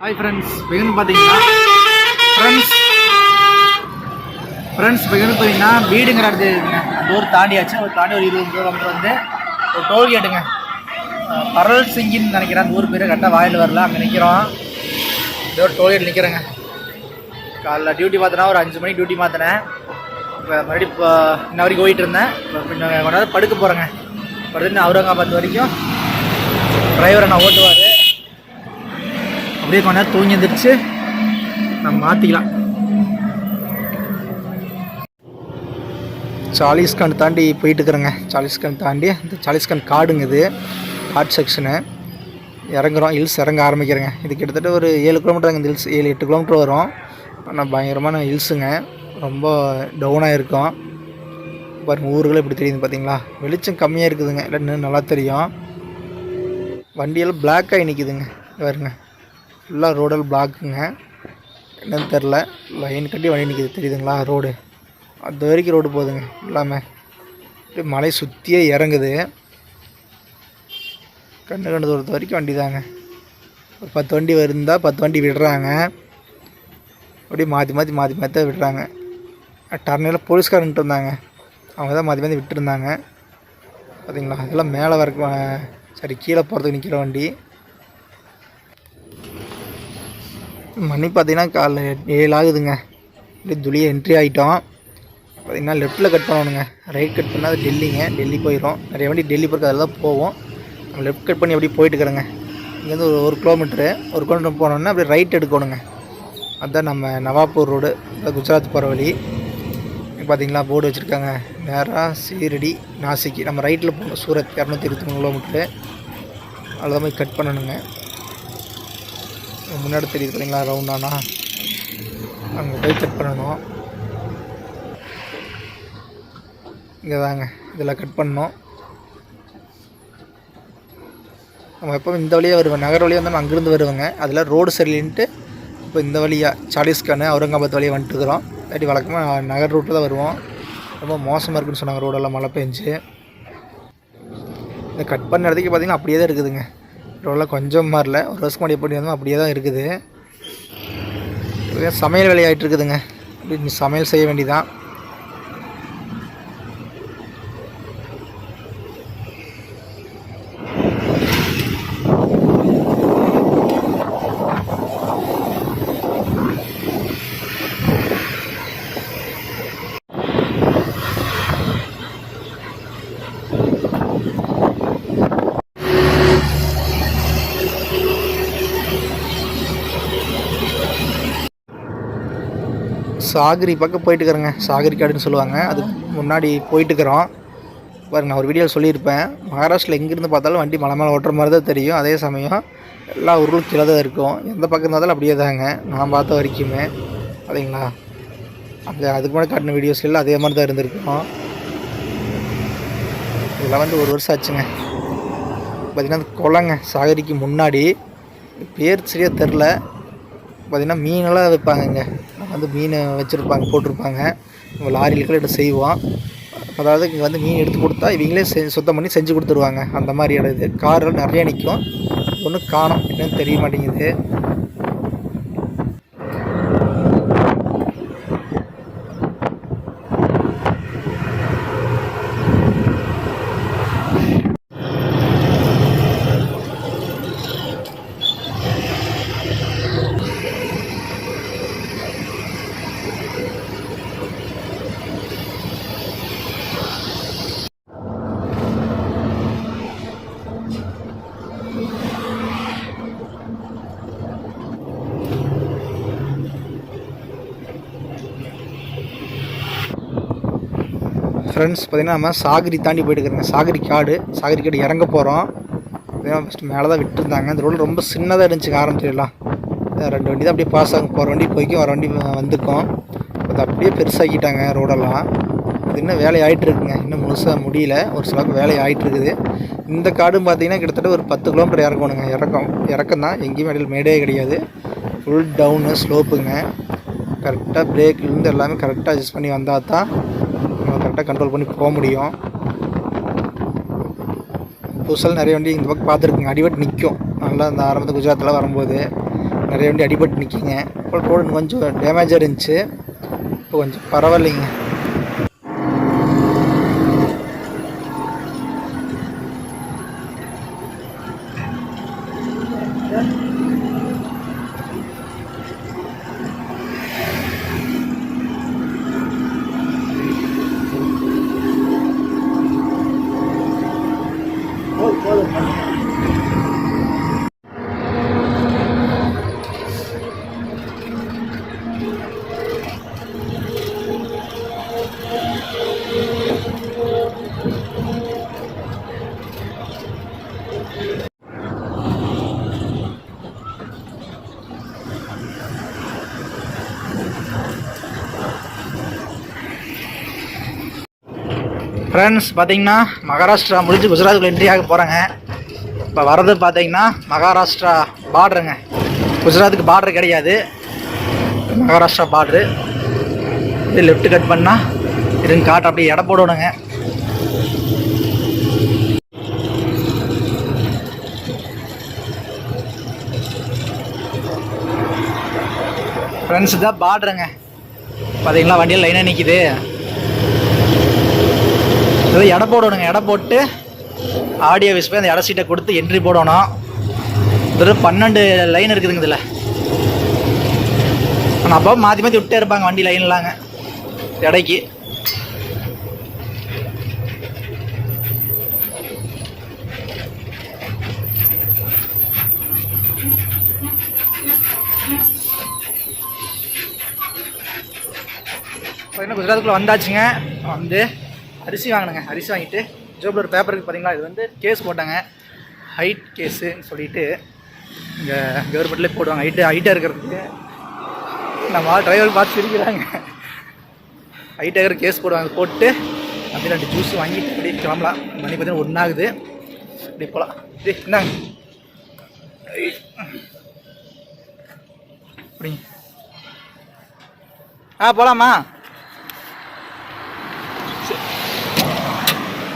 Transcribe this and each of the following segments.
Hi friends, இப்போ வந்து பார்த்தீங்கன்னா வீடுங்கிற இடத்துல இருக்குங்க. அந்த ஊர் தாண்டியாச்சு. ஒரு தாண்டி ஒரு 20 கிலோமீட்டர் வந்து ஒரு டோல்கேட்டுங்க. பரல் சிங்கின்னு நினைக்கிறேன் அந்த ஊர் பேர். கரெக்டாக வாயில் வரல. அங்கே நிற்கிறோம். இதோ ஒரு டோல்கேட் நிற்கிறேங்க. காலைல டியூட்டி பார்த்தேன்னா ஒரு 5 மணிக்கு டியூட்டி மாற்றினேன். இப்போ மறுபடியும் இப்போ இன்ன வரைக்கும் போயிட்டு இருந்தேன். இப்போ கொஞ்சம் கொஞ்ச நேரம் படுக்க போகிறேங்க. படுத்துட்டு அவுரங்காபாத் வரைக்கும் டிரைவரை நான் ஓட்டுவார். அப்படியே கொஞ்ச நேரம் தூங்கி எழுந்திரிச்சு நம்ம மாற்றிக்கலாம். சாலிஸ்கான் தாண்டி போயிட்டு இருக்கிறேங்க. சாலிஸ்கான் தாண்டி அந்த சாலிஸ்கான் காடுங்க. இது காட் செக்ஷனு. இறங்குறோம். ஹில்ஸ் இறங்க ஆரம்பிக்கிறேங்க. இது கிட்டத்தட்ட ஒரு 7 கிலோமீட்டர். இந்த ஹில்ஸ் 7-8 கிலோமீட்டர் வரும். ஆனால் பயங்கரமான ஹில்ஸுங்க. ரொம்ப டவுனாக இருக்கும். பாருங்கள், ஊருகளும் இப்படி தெரியுது பார்த்தீங்களா. வெளிச்சம் கம்மியாக இருக்குதுங்க. இல்லை இன்னும் நல்லா தெரியும். வண்டியெல்லாம் பிளாக்காகி நிற்கிதுங்க. பாருங்க, ஃபுல்லாக ரோடெல்லாம் பிளாக்குங்க. என்னன்னு தெரில. லைன் கட்டி வண்டி நிற்கிது தெரியுதுங்களா. ரோடு அது வரைக்கும் ரோடு போகுதுங்க. எல்லாமே மலை சுற்றியே இறங்குது. கண்ணு தூரத்து வரைக்கும் வண்டி தாங்க. ஒரு 10 வண்டி இருந்தால் 10 வண்டி விடுறாங்க. அப்படியே மாற்றி விடுறாங்க. டர்னில் போலீஸ்காரன்ட்டு இருந்தாங்க. அவங்க தான் மாற்றி விட்டுருந்தாங்க பார்த்தீங்களா. அதெல்லாம் மேலே வரைக்கும் கீழே போகிறதுக்கு நிற்கிற வண்டி. மணி பார்த்திங்கன்னா காலைல 7 ஆகுதுங்க. இப்படி துளியை என்ட்ரி ஆகிட்டோம். பார்த்திங்கன்னா லெஃப்ட்டில் கட் பண்ணணுங்க. ரைட் கட் பண்ணால் அது டெல்லி போயிடும். நிறைய வண்டி டெல்லி போகிறதுக்கு அதில் தான் போவோம். நம்ம லெஃப்ட் கட் பண்ணி அப்படியே போயிட்டுக்கிறேங்க. இங்கேருந்து ஒரு கிலோமீட்டர் போனோன்னா அப்படியே ரைட் எடுக்கணுங்க. அதுதான் நம்ம நவாப்பூர் ரோடு, குஜராத் போகிற வழி. பார்த்திங்களா போர்டு வச்சுருக்காங்க. நேராக சீரடி நாசிக்கு நம்ம ரைட்டில் போகணும். சூரத் 223 கிலோமீட்ரு. அதில் தான் போய் கட் பண்ணணுங்க. முன்னாடி தெரியுது இல்லைங்களா ரவுண்டானா, அங்கே போய் கட் பண்ணணும். இங்கே தாங்க இதில் கட் பண்ணணும். நம்ம எப்போ இந்த வழியாக வருவேன். நகர வழியாக வந்தாலும் அங்கேருந்து வருவேங்க. அதில் ரோடு சரியில்லைன்ட்டு இப்போ இந்த வழியாக சாலிஸ்கான் அவுரங்காபாத் வழியாக வந்துட்டுருக்குறோம். இல்லாட்டி வழக்கமாக நகர் ரூட்டில் தான் வருவோம். ரொம்ப மோசமாக இருக்குதுன்னு சொன்னாங்க. ரோடெல்லாம் மழை பெஞ்சு. இந்த கட் பண்ண இடத்துக்கு பார்த்திங்கன்னா அப்படியே தான் இருக்குதுங்க. ரோடெல்லாம் கொஞ்சம் மாறல. ஒரு வருஷம் முன்னாடி எப்படி இருந்தோம் அப்படியே தான் இருக்குது. சமையல் வேலையாகிட்டு இருக்குதுங்க. அப்படி சமையல் செய்ய வேண்டியதான். சாகரி பக்கம் போயிட்டுக்கிறேங்க. சாகரி காடுன்னு சொல்லுவாங்க. அதுக்கு முன்னாடி போயிட்டுக்கிறோம். பாருங்க, நான் ஒரு வீடியோவில் சொல்லியிருப்பேன். மகாராஷ்டிரில் எங்கேருந்து பார்த்தாலும் வண்டி மலை மேலே ஓட்டுற மாதிரி தான் தெரியும். அதே சமயம் எல்லா ஊர்களும் கீழே தான் இருக்கும். எந்த பக்கம் இருந்தாலும் அப்படியே தாங்க நான் பார்த்த வரைக்குமே. சரிங்களா. அங்கே அதுக்கு முன்னாடி காட்டின வீடியோஸ் எல்லாம் அதே மாதிரி தான் இருந்திருக்கும். இதெல்லாம் வந்து ஒரு வருஷம் ஆச்சுங்க. பார்த்திங்கன்னா அந்த குளங்க சாகரிக்கு முன்னாடி பேர் சரியாக தெரில. பார்த்திங்கன்னா மீனெல்லாம் வைப்பாங்க. இங்கே வந்து மீன் வச்சுருப்பாங்க, போட்டிருப்பாங்க. நம்ம லாரியில் கூட எடுத்து செய்வோம். அதாவது இங்கே வந்து மீன் எடுத்து கொடுத்தா இவங்களே சுத்தம் பண்ணி செஞ்சு கொடுத்துருவாங்க. அந்த மாதிரி இடம் இது. காரெல்லாம் நிறைய நிற்கும். ஒன்றும் காணோம், என்னன்னு தெரிய மாட்டேங்குது. ஃப்ரெண்ட்ஸ், பார்த்திங்கன்னா நம்ம சாகரி தாண்டி போயிட்டுருக்குறோங்க. சாகரி காடு இறங்க போகிறோம். ஃபஸ்ட்டு மேலே தான் விட்டுருந்தாங்க. அந்த ரோடு ரொம்ப சின்னதாக இருந்துச்சுங்க. ஆரம்பிச்சிடலாம் 2 வண்டி தான் அப்படியே பாஸ் ஆகும். போகிற வண்டி போய்க்கும், வர வண்டி வந்துக்கும். அது அப்படியே பெருசாக்கிட்டாங்க ரோடெல்லாம். அது இன்னும் வேலை ஆகிட்டு இருக்குங்க. இன்னும் முழுசாக முடியல. ஒரு சிலருக்கு வேலை ஆகிட்டு இருக்குது. இந்த காடும் பார்த்திங்கன்னா கிட்டத்தட்ட ஒரு 10 கிலோமீட்டர் இறக்கணுங்க. இறக்கம் தான். எங்கேயுமே இடையில் மேடே கிடையாது. ஃபுல் டவுனு ஸ்லோப்புங்க. கரெக்டாக பிரேக்லேருந்து எல்லாமே கரெக்டாக அட்ஜஸ்ட் பண்ணி வந்தால் தான் நம்ம கரெக்டாக கண்ட்ரோல் பண்ணி போக முடியும். புதுசாக நிறைய வண்டி இந்த பக்கம் பார்த்துருக்குங்க. அடிவட்டு நிற்கும் நல்லா. இந்த ஆரம்பத்தில் குஜராத்தில் வரும்போது நிறைய வண்டி அடிபட்டு நிற்கிங்க. இப்போ ரோடு கொஞ்சம் டேமேஜாக இருந்துச்சு, இப்போ கொஞ்சம் பரவாயில்லைங்க. ஃப்ரெண்ட்ஸ் பார்த்தீங்கன்னா மகாராஷ்டிரா முடிஞ்சு குஜராத்துக்குள்ள என்ட்ரி ஆக போகிறாங்க. இப்போ வர்றது பார்த்தீங்கன்னா மகாராஷ்டிரா பார்டருங்க. குஜராத்துக்கு பார்டர் கிடையாது, மகாராஷ்டிரா பார்டரு. அப்படியே லெஃப்ட் கட் பண்ணால் இருங்க காட்டு அப்படியே எடை போடணுங்க. ஃப்ரெண்ட்ஸ் தான் பார்டருங்க. பார்த்தீங்களா வண்டியில் லைனாக நிற்கிது. ஏதோ எடை போடணுங்க. எடை போட்டு ஆடியோ விஸ் போய் அந்த எடை சீட்டை கொடுத்து என்ட்ரி போடணும். இது 12 லைன் இருக்குதுங்க இதில். ஆனால் அப்போ மாற்றி மாற்றி விட்டே இருப்பாங்க வண்டி லைன்லாங்க எடைக்கு. பார்த்தீங்கன்னா குஜராத்துக்குள்ளே வந்தாச்சுங்க. வந்து அரிசி வாங்கினேங்க. அரிசி வாங்கிட்டு ஜோப்பில் ஒரு பேப்பருக்கு பார்த்தீங்களா, இது வந்து கேஸ் போட்டாங்க, ஹைட் கேஸுன்னு சொல்லிட்டு இங்கே கவர்மெண்ட்லேயே போடுவாங்க. ஹைட்டாக இருக்கிறதுக்கு நம்ம டிரைவர் பார்த்து சிரிக்கிறாங்க. ஹைட்டாக இருக்கிற கேஸ் போடுவாங்க. போட்டு அப்படியே 2 ஜூஸ் வாங்கிட்டு அப்படியே கிளம்பலாம். மணி பார்த்தீங்கன்னா 1 ஆகுது. அப்படி போகலாம். இந்தாங்க அப்படிங்க. போகலாமா?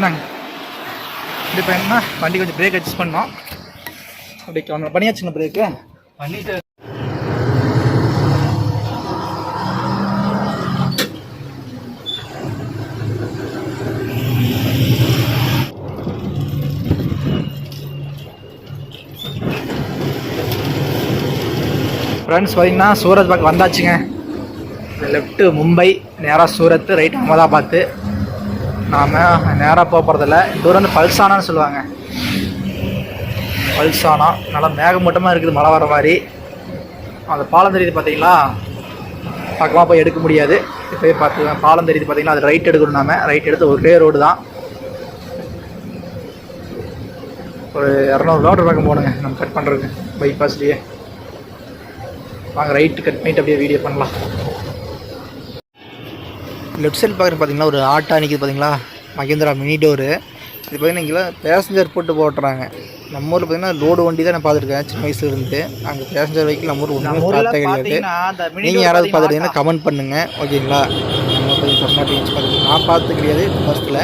நாங்கள் இப்படி பண்ணா வண்டி கொஞ்சம் பிரேக் அட்ஜஸ்ட் பண்ணோம். அப்படி கிளம்பலாம். பண்ணியாச்சுங்க பிரேக்கு பண்ணிட்டு. ஃப்ரெண்ட்ஸ் பார்த்தீங்கன்னா சூரத் பக்கம் வந்தாச்சுங்க. லெஃப்ட்டு மும்பை, நேராக சூரத், ரைட் அகமதாபாத்து. நாம் நேராக போகிறதில்ல. தூரம் வந்து பல்சானான்னு சொல்லுவாங்க. பல்சானா நல்லா மேகமூட்டமாக இருக்குது, மழை வர மாதிரி. அந்த பாலம் தெரியுது பார்த்தீங்களா, பக்கமாக போய் எடுக்க முடியாது. இப்போ பார்த்து பாலம் தெரியுது பார்த்தீங்களா, அது ரைட் எடுக்கணும். நாம் ரைட் எடுத்து ஒரே ரோடு தான். ஒரு 200 கிலோமீட்டர் பக்கம் போகணுங்க நம்ம கட் பண்ணுறதுக்கு பைபாஸ்லேயே. வாங்க ரைட்டு கட் பண்ணிட்டு அப்படியே வீடியோ பண்ணலாம். லெஃப்ட் சைடு பார்க்குறது பார்த்தீங்களா ஒரு ஆட்டோ நிற்கிது பார்த்தீங்களா, மகேந்திரா மினி டோரு. இது பார்த்தீங்கன்னா இங்கே பேசஞ்சர் போட்டு போட்டுறாங்க. நம்ம ஊரில் பார்த்தீங்கன்னா லோடு வண்டி தான் நான் பார்த்துருக்கேன் சின்ன வயசுலேருந்து. அங்கே பேசஞ்சர் வெஹிக்கிள் நம்ம ஊர் ஒன்றுமே பார்த்தே கிடையாது. நீங்கள் யாராவது பார்த்துட்டீங்கன்னா கமெண்ட் பண்ணுங்கள், ஓகேங்களா? நம்ம தமிழ்நாட்டு பார்த்துருக்கேன், நான் பார்த்து கிடையாது ஃபஸ்ட்டில்.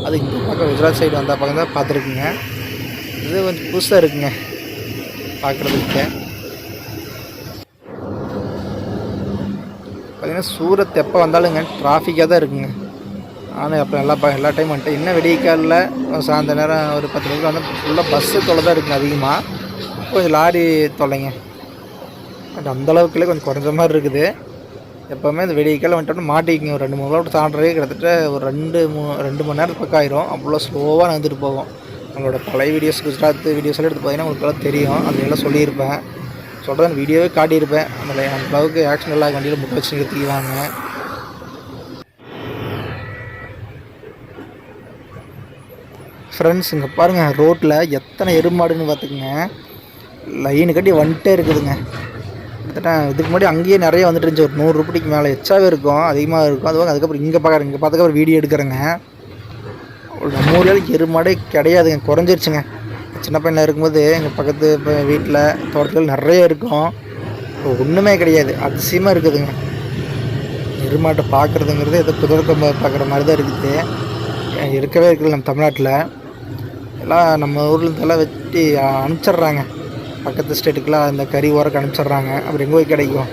அது இந்த பக்கம் குஜராத் சைடு வந்தால் பக்கம் தான் பார்த்துருக்குங்க. இது கொஞ்சம் புதுசாக இருக்குங்க பார்க்குறதுக்கு. பார்த்திங்கன்னா சூரத் எப்போ வந்தாலுங்க டிராஃபிக்காக தான் இருக்குங்க. ஆனால் அப்போ எல்லா டைம் வந்துட்டு இன்னும் வெடிக்காலில் சாயந்தர நேரம் ஒரு 10 மணிக்கு வந்து ஃபுல்லாக பஸ்ஸு தொலை தான் இருக்குங்க அதிகமாக. கொஞ்சம் லாரி தொலைங்க. பட் அந்தளவுக்குள்ளே கொஞ்சம் குறைஞ்ச மாதிரி இருக்குது. எப்போவுமே இந்த வெடிக்கால் வந்துட்டு மாட்டிக்கிங்க. ஒரு 2-3 கிலோமீட்டர் தாண்டறதே கிட்டத்தட்ட ஒரு 2 மணி நேரத்துக்கு பக்கம் ஆயிரும். அவ்வளோ ஸ்லோவாக நடந்துட்டு போகும். நம்மளோட பழைய வீடியோஸ் குஜராத் வீடியோஸ் எல்லாம் எடுத்து பார்த்தீங்கன்னா உங்களுக்கு தெரியும். அதெல்லாம் சொல்லியிருப்பேன். சொல்கிறேன் வீடியோவே காட்டியிருப்பேன். அந்த அளவுக்கு ஆக்ஷன் எல்லாம் வண்டியில் முட்டை வச்சு நிறுத்திக்குவாங்க. ஃப்ரெண்ட்ஸ் இங்கே பாருங்கள் ரோட்டில் எத்தனை எருமாடுன்னு பார்த்துக்குங்க. லைனு கட்டி வந்துட்டே இருக்குதுங்க. கிட்டத்தட்ட இதுக்கு முன்னாடி அங்கேயே நிறைய வந்துட்டு இருந்துச்சு. ஒரு 100 ரூபாய்க்கு மேலே எச்சாவே இருக்கும், அதிகமாக இருக்கும். அதுவாங்க அதுக்கப்புறம் இங்கே பார்த்துக்கப்புறம் வீடியோ எடுக்கிறேங்க. நம்ம ஊரில் எருமாடே கிடையாதுங்க, குறைஞ்சிருச்சுங்க. சின்ன பையனில் இருக்கும்போது எங்கள் பக்கத்து இப்போ வீட்டில் தோட்டத்தில் நிறைய இருக்கும். இப்போ ஒன்றுமே கிடையாது, அதிசயமாக இருக்குதுங்க. எருமாட்டை பார்க்குறதுங்கிறது ஏதோ குதிரை பார்க்குற மாதிரி தான் இருக்குது. இருக்கவே இருக்குது நம்ம தமிழ்நாட்டில். எல்லாம் நம்ம ஊரில் இருந்தெல்லாம் வெட்டி அனுப்பிச்சிட்றாங்க. பக்கத்து ஸ்டேட்டுக்கெலாம் அந்த கறி ஓரக்கு அனுப்பிச்சிட்றாங்க. அப்புறம் எங்கே போய் கிடைக்கும்?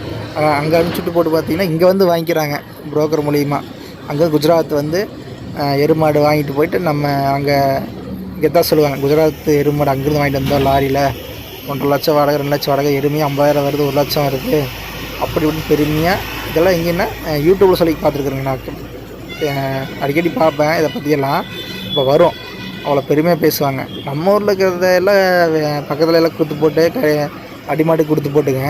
அங்கே அனுப்பிச்சுட்டு போட்டு பார்த்தீங்கன்னா இங்கே வந்து வாங்கிக்கிறாங்க புரோக்கர் மூலிமா. அங்கே குஜராத் வந்து எருமாடு வாங்கிட்டு போயிட்டு நம்ம அங்கே இங்கே தான் சொல்லுவாங்க, குஜராத் எருமாடு அங்கேருந்து வாங்கிட்டு வந்தோம் லாரியில் 1,50,000 வாடகை 2,00,000 வாடகை, எருமையாக 50,000 வருது, 1,00,000 வருது அப்படி இப்படின்னு பெருமையாக. இதெல்லாம் எங்கேன்னா யூடியூப்பில் சொல்லி பார்த்துருக்குறேங்க. நான் அடிக்கடி பார்ப்பேன் இதை பற்றியெல்லாம். இப்போ வரும் அவ்வளோ பெருமையாக பேசுவாங்க. நம்ம ஊரில் இருக்கிறதெல்லாம் பக்கத்தில் எல்லாம் கொடுத்து போட்டு அடிமாட்டு கொடுத்து போட்டுங்க.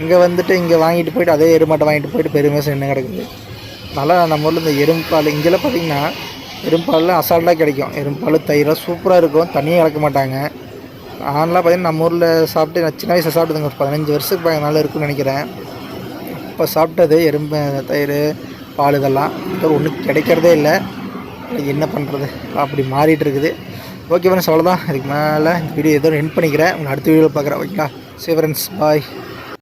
இங்கே வந்துட்டு இங்கே வாங்கிட்டு போயிட்டு அதே எருமாட்டை வாங்கிட்டு போயிட்டு பெருமையாக சென்று கிடக்குது. நல்லா நம்ம ஊரில் இந்த எரும்பால் இங்கெல்லாம் பார்த்திங்கன்னா எரும்பால்லாம் அசால்ட்டாக கிடைக்கும். எரும்பால் தயிராக சூப்பராக இருக்கும், தண்ணியே கலக்க மாட்டாங்க. நான்லாம் பார்த்திங்கன்னா நம்ம ஊரில் சாப்பிட்டு நான் சின்ன வயசில் சாப்பிட்டதுங்க, ஒரு 15 வருஷத்துக்கு மேலே இருக்குன்னு நினைக்கிறேன். இப்போ சாப்பிட்டது எறும்பு தயிர் பால் இதெல்லாம் ஒன்றும் கிடைக்கிறதே இல்லை. என்ன பண்ணுறது, அப்படி மாறிட்டு இருக்குது. ஓகே ஃப்ரெண்ட்ஸ், அவ்வளோதான். இதுக்கு மேலே இந்த வீடியோ ஏதோ எண்ட் பண்ணிக்கிறேன். உங்களை அடுத்த வீடியோவில் பார்க்குறேன். ஓகேங்களா? சரி ஃப்ரெண்ட்ஸ், பாய்.